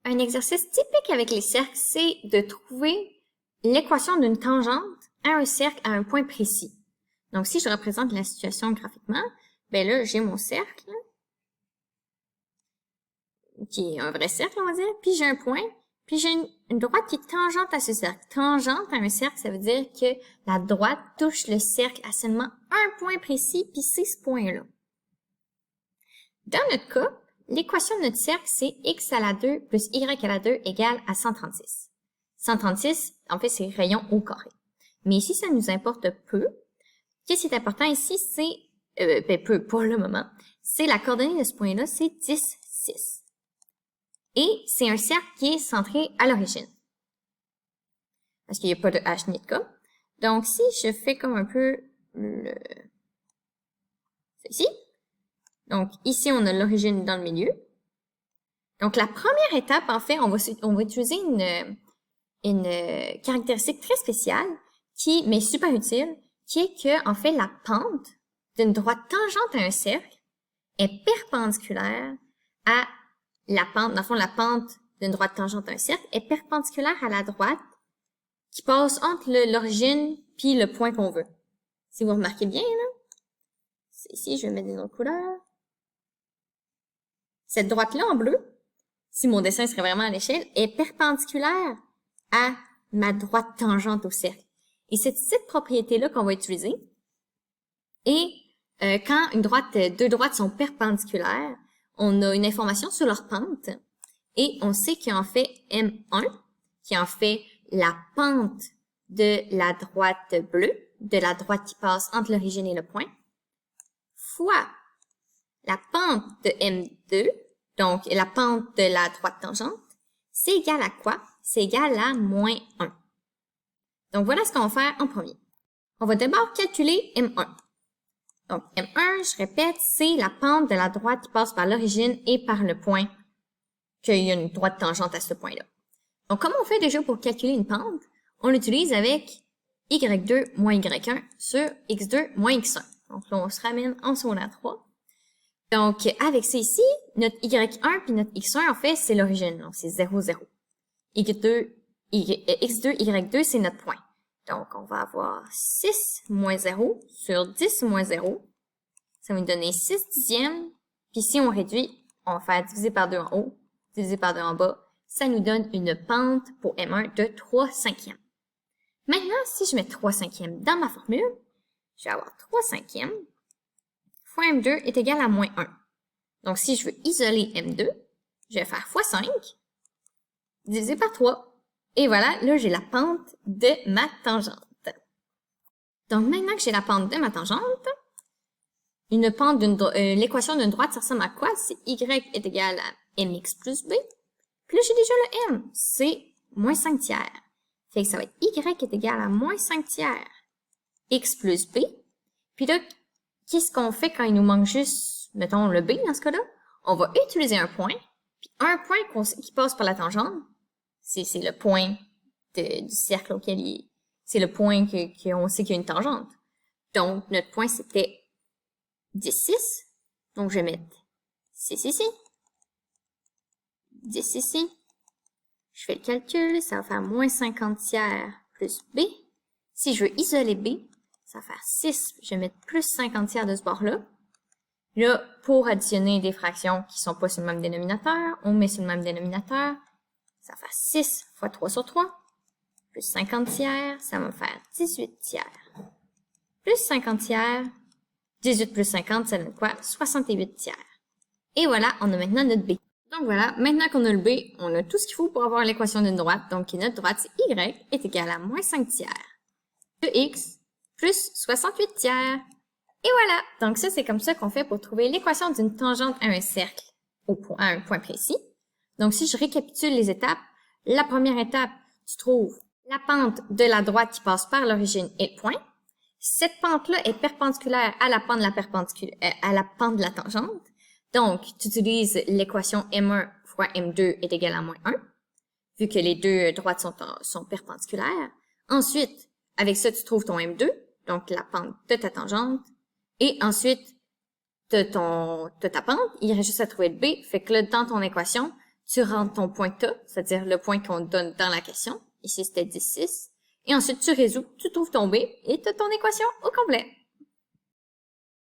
Un exercice typique avec les cercles, c'est de trouver l'équation d'une tangente à un cercle à un point précis. Donc, si je représente la situation graphiquement, ben là, j'ai mon cercle, qui est un vrai cercle, on va dire, puis j'ai un point, puis j'ai une droite qui est tangente à ce cercle. Tangente à un cercle, ça veut dire que la droite touche le cercle à seulement un point précis, puis c'est ce point-là. Dans notre cas, l'équation de notre cercle, c'est x à la 2 plus y à la 2 égale à 136. 136, en fait, c'est rayon au carré. Mais ici, ça nous importe peu. Qu'est-ce qui est important ici, c'est, peu pour le moment, c'est la coordonnée de ce point-là, c'est 10, 6. Et c'est un cercle qui est centré à l'origine. Parce qu'il n'y a pas de h ni de k. Donc, si je fais comme un peu ceci, donc ici, on a l'origine dans le milieu. Donc, la première étape, en fait, on va utiliser une caractéristique très spéciale, mais super utile, qui est que, en fait, la pente d'une droite tangente à un cercle est perpendiculaire à la pente, dans le fond, la pente d'une droite tangente à un cercle est perpendiculaire à la droite qui passe entre l'origine puis le point qu'on veut. Si vous remarquez bien, là, ici, je vais mettre une autre couleur. Cette droite-là en bleu, si mon dessin serait vraiment à l'échelle, est perpendiculaire à ma droite tangente au cercle. Et c'est cette propriété-là qu'on va utiliser. Et quand deux droites sont perpendiculaires, on a une information sur leur pente et on sait qu'il en fait M1, qui en fait la pente de la droite bleue, de la droite qui passe entre l'origine et le point, fois la pente de M2, donc la pente de la droite tangente, c'est égal à quoi? C'est égal à moins 1. Donc voilà ce qu'on va faire en premier. On va d'abord calculer M1. Donc, M1, je répète, c'est la pente de la droite qui passe par l'origine et par le point, qu'il y a une droite tangente à ce point-là. Donc, comment on fait déjà pour calculer une pente? On l'utilise avec y2 moins y1 sur x2 moins x1. Donc là, on se ramène en secondaire 3. Donc, avec ça ici, notre y1 puis notre x1, en fait, c'est l'origine. Donc, c'est 0, 0. x2, y2, c'est notre point. Donc, on va avoir 6 moins 0 sur 10 moins 0. Ça va nous donner 6 dixièmes. Puis si on réduit, on va faire diviser par 2 en haut, diviser par 2 en bas. Ça nous donne une pente pour M1 de 3 cinquièmes. Maintenant, si je mets 3 cinquièmes dans ma formule, je vais avoir 3 cinquièmes fois M2 est égal à moins 1. Donc, si je veux isoler M2, je vais faire fois 5 divisé par 3. Et voilà, là, j'ai la pente de ma tangente. Donc, maintenant que j'ai la pente de ma tangente, l'équation d'une droite, ça ressemble à quoi? C'est y est égal à mx plus b. Puis là, j'ai déjà le m. C'est moins 5 tiers. Fait que ça va être y est égal à moins 5 tiers x plus b. Puis là, qu'est-ce qu'on fait quand il nous manque juste, mettons, le b dans ce cas-là? On va utiliser un point. Puis un point qui passe par la tangente, c'est le point du cercle auquel c'est le point qu'on sait qu'il y a une tangente. Donc, notre point, c'était 10, 6. Donc, je vais mettre 6 ici. 10 ici. Je fais le calcul, ça va faire moins 50 tiers plus b. Si je veux isoler b, ça va faire 6. Je vais mettre plus 50 tiers de ce bord-là. Là, pour additionner des fractions qui sont pas sur le même dénominateur, on met sur le même dénominateur. Ça va faire 6 fois 3 sur 3, plus 50 tiers, ça va me faire 18 tiers. Plus 50 tiers, 18 plus 50, ça donne quoi? 68 tiers. Et voilà, on a maintenant notre b. Donc voilà, maintenant qu'on a le b, on a tout ce qu'il faut pour avoir l'équation d'une droite. Donc notre droite, c'est y est égal à moins 5 tiers de x plus 68 tiers. Et voilà, donc ça, c'est comme ça qu'on fait pour trouver l'équation d'une tangente à un cercle à un point précis. Donc, si je récapitule les étapes, la première étape, tu trouves la pente de la droite qui passe par l'origine et le point. Cette pente-là est perpendiculaire à la pente de la tangente. Donc, tu utilises l'équation M1 fois M2 est égal à moins 1, vu que les deux droites sont perpendiculaires. Ensuite, avec ça, tu trouves ton M2, donc la pente de ta tangente. Et ensuite, t'as ta pente, il reste juste à trouver le B. Fait que là, dans ton équation, tu rentres ton point que t'as, c'est-à-dire le point qu'on te donne dans la question. Ici, c'était 10, 6. Et ensuite, tu résous, tu trouves ton B et tu as ton équation au complet.